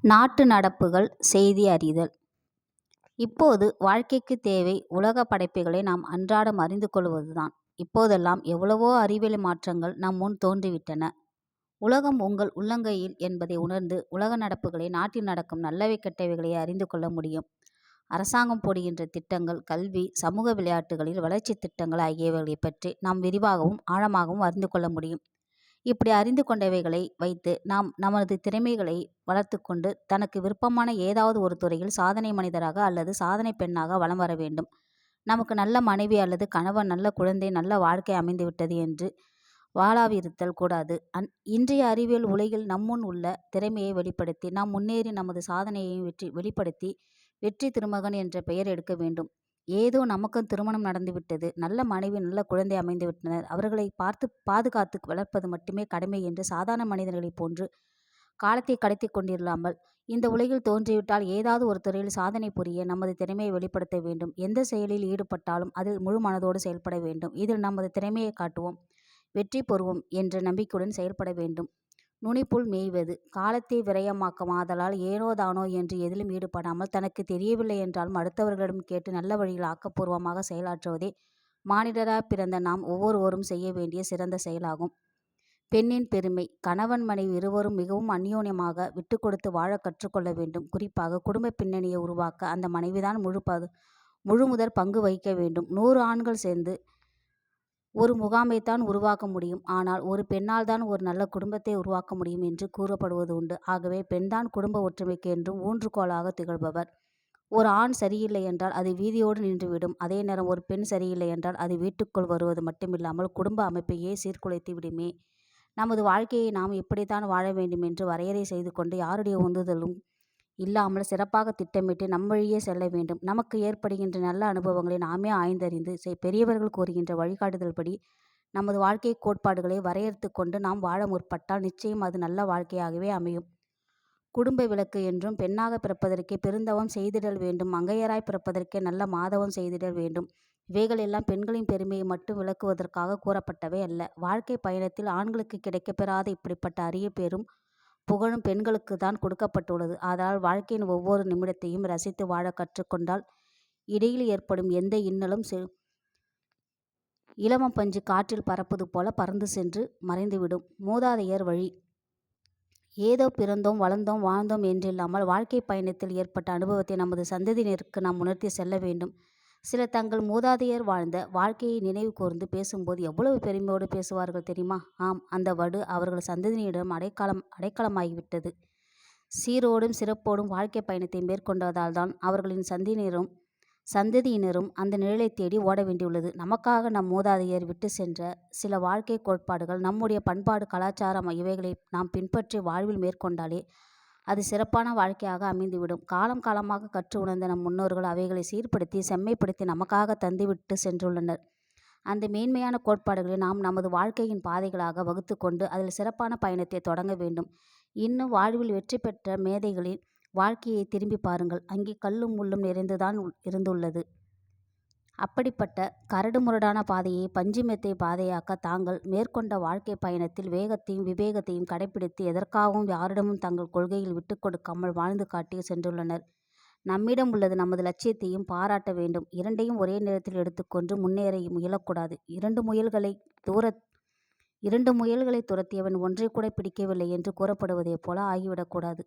நாட்டு நடப்புகள் செய்தி அறிதல். இப்போது வாழ்க்கைக்கு தேவை உலக படைப்புகளை நாம் அன்றாடம் அறிந்து கொள்வதுதான். இப்போதெல்லாம் எவ்வளவோ அறிவியல் மாற்றங்கள் நம் முன் தோன்றிவிட்டன. உலகம் உங்கள் உள்ளங்கையில் என்பதை உணர்ந்து உலக நடப்புகளை, நாட்டில் நடக்கும் நல்லவை கெட்டவைகளை அறிந்து கொள்ள முடியும். அரசாங்கம் போடுகின்ற திட்டங்கள், கல்வி, சமூக விளையாட்டுகளில் வளர்ச்சி திட்டங்கள் ஆகியவைகளை பற்றி நாம் விரிவாகவும் ஆழமாகவும் அறிந்து கொள்ள முடியும். இப்படி அறிந்து கொண்டவைகளை வைத்து நாம் நமது திறமைகளை வளர்த்து கொண்டு தனக்கு விருப்பமான ஏதாவது ஒரு துறையில் சாதனை மனிதராக அல்லது சாதனை பெண்ணாக வலம் வர வேண்டும். நமக்கு நல்ல மனைவி அல்லது கணவன், நல்ல குழந்தை, நல்ல வாழ்க்கை அமைந்துவிட்டது என்று வாழாவிருத்தல் கூடாது. இன்றைய அறிவியல் உலகில் நம்முன் உள்ள திறமையை வெளிப்படுத்தி நாம் முன்னேறி நமது சாதனையை வெளிப்படுத்தி வெற்றி திருமகன் என்ற பெயர் எடுக்க வேண்டும். ஏதோ நமக்கும் திருமணம் நடந்துவிட்டது, நல்ல மனைவி, நல்ல குழந்தை அமைந்துவிட்டனர், அவர்களை பாதுகாத்து வளர்ப்பது மட்டுமே கடமை என்று சாதாரண மனிதர்களைப் போன்று காலத்தை கடத்தி கொண்டிருந்தாமல் இந்த உலகில் தோன்றிவிட்டால் ஏதாவது ஒரு துறையில் சாதனை புரிய நமது திறமையை வெளிப்படுத்த வேண்டும். எந்த செயலில் ஈடுபட்டாலும் அதில் முழு மனதோடு செயல்பட வேண்டும். இதில் நமது திறமையை காட்டுவோம், வெற்றி பெறுவோம் என்ற நம்பிக்கையுடன் செயல்பட வேண்டும். நுனிப்புல் மேய்வது காலத்தை விரயமாக்கும். ஆதலால் ஏனோ தானோ என்று எதிலும் ஈடுபடாமல் தனக்கு தெரியவில்லை என்றாலும் அடுத்தவர்களிடம் கேட்டு நல்ல வழியில் ஆக்கப்பூர்வமாக செயலாற்றுவதே மானிடராக பிறந்த நாம் ஒவ்வொருவரும் செய்ய வேண்டிய சிறந்த செயலாகும். பெண்ணின் பெருமை. கணவன் மனைவி இருவரும் மிகவும் அந்யோன்யமாக விட்டு கொடுத்து வாழ கற்றுக்கொள்ள வேண்டும். குறிப்பாக குடும்ப பின்னணியை உருவாக்க அந்த மனைவிதான் முழு முதற் பங்கு வகிக்க வேண்டும். 100 ஆண்கள் சேர்ந்து ஒரு முகாமைத்தான் உருவாக்க முடியும், ஆனால் ஒரு பெண்ணால் தான் ஒரு நல்ல குடும்பத்தை உருவாக்க முடியும் என்று கூறப்படுவது உண்டு. ஆகவே பெண்தான் குடும்ப ஒற்றுமைக்கு என்றும் ஊன்றுகோலாக திகழ்பவர். ஒரு ஆண் சரியில்லை என்றால் அது வீதியோடு நின்றுவிடும். அதே நேரம் ஒரு பெண் சரியில்லை என்றால் அது வீட்டுக்குள் வருவது மட்டுமில்லாமல் குடும்ப அமைப்பையே சீர்குலைத்து விடுமே. நமது வாழ்க்கையை நாம் இப்படித்தான் வாழ வேண்டும் என்று வரையறை செய்து கொண்டு யாருடைய உந்துதலும் இல்லாமல் சிறப்பாக திட்டமிட்டு நம் வழியே செல்ல வேண்டும். நமக்கு ஏற்படுகின்ற நல்ல அனுபவங்களை நாமே ஆய்ந்தறிந்து பெரியவர்கள் கூறுகின்ற வழிகாட்டுதல்படி நமது வாழ்க்கை கோட்பாடுகளை வரையறுத்து கொண்டு நாம் வாழ முற்பட்டால் நிச்சயம் அது நல்ல வாழ்க்கையாகவே அமையும். குடும்ப விளக்கு என்றும் பெண்ணாக பிறப்பதற்கே பெருந்தவம் செய்திடல் வேண்டும், மங்கையராய் பிறப்பதற்கே நல்ல மாதவம் செய்திடல் வேண்டும். இவைகள் எல்லாம் பெண்களின் பெருமையை மட்டும் விளக்குவதற்காக கூறப்பட்டவை அல்ல. வாழ்க்கை பயணத்தில் ஆண்களுக்கு கிடைக்கப்பெறாத இப்படிப்பட்ட அரிய பேரும் புகழும் பெண்களுக்கு தான் கொடுக்கப்பட்டுள்ளது. அதனால் வாழ்க்கையின் ஒவ்வொரு நிமிடத்தையும் ரசித்து வாழ கற்றுக்கொண்டால் இடையில் ஏற்படும் எந்த இன்னலும் இலவம் பஞ்சு காற்றில் பறப்பது போல பறந்து சென்று மறைந்துவிடும். மூதாதையர் வழி. ஏதோ பிறந்தோம், வளர்ந்தோம், வாழ்ந்தோம் என்றில்லாமல் வாழ்க்கை பயணத்தில் ஏற்பட்ட அனுபவத்தை நமது சந்ததியினருக்கு நாம் உணர்த்தி செல்ல வேண்டும். சிலர் தங்கள் மூதாதையர் வாழ்ந்த வாழ்க்கையை நினைவு கூர்ந்து பேசும்போது எவ்வளவு பெருமையோடு பேசுவார்கள் தெரியுமா? ஆம், அந்த வடு அவர்கள் சந்ததியினரிடம் அடைக்கலமாகிவிட்டது. சீரோடும் சிறப்போடும் வாழ்க்கை பயணத்தை மேற்கொண்டதால் தான் அவர்களின் சந்ததியினரும் அந்த நிழலை தேடி ஓட வேண்டியுள்ளது. நமக்காக நம் மூதாதையர் விட்டு சென்ற சில வாழ்க்கை கோட்பாடுகள், நம்முடைய பண்பாடு, கலாச்சாரம் இவைகளை நாம் பின்பற்றி வாழ்வில் மேற்கொண்டாலே அது சிறப்பான வாழ்க்கையாக அமைந்துவிடும். காலம் காலமாக கற்று உணர்ந்த நம் முன்னோர்கள் அவைகளை சீர்படுத்தி செம்மைப்படுத்தி நமக்காக தந்துவிட்டு சென்றுள்ளனர். அந்த மேன்மையான கோட்பாடுகளை நாம் நமது வாழ்க்கையின் பாதைகளாக வகுத்து கொண்டு அதில் சிறப்பான பயணத்தை தொடங்க வேண்டும். இன்னும் வாழ்வில் வெற்றி பெற்ற மேதைகளின் வாழ்க்கையை திரும்பி பாருங்கள். அங்கே கல்லும் முள்ளும் நிறைந்துதான் இருந்துள்ளது. அப்படிப்பட்ட கரடு முரடான பாதையை பஞ்சுமெத்தை பாதையாக்க தாங்கள் மேற்கொண்ட வாழ்க்கை பயணத்தில் வேகத்தையும் விவேகத்தையும் கடைபிடித்து எதற்காகவும் யாரிடமும் தங்கள் கொள்கையில் விட்டு கொடுக்காமல் வாழ்ந்து காட்டி சென்றுள்ளனர். நம்மிடம் உள்ளது நமது லட்சியத்தையும் பாராட்ட வேண்டும். இரண்டையும் ஒரே நேரத்தில் எடுத்துக்கொண்டு முன்னேற முயலக்கூடாது. இரண்டு முயல்களை துரத்தியவன் ஒன்றை கூட பிடிக்கவில்லை என்று கூறப்படுவதை போல ஆகிவிடக்கூடாது.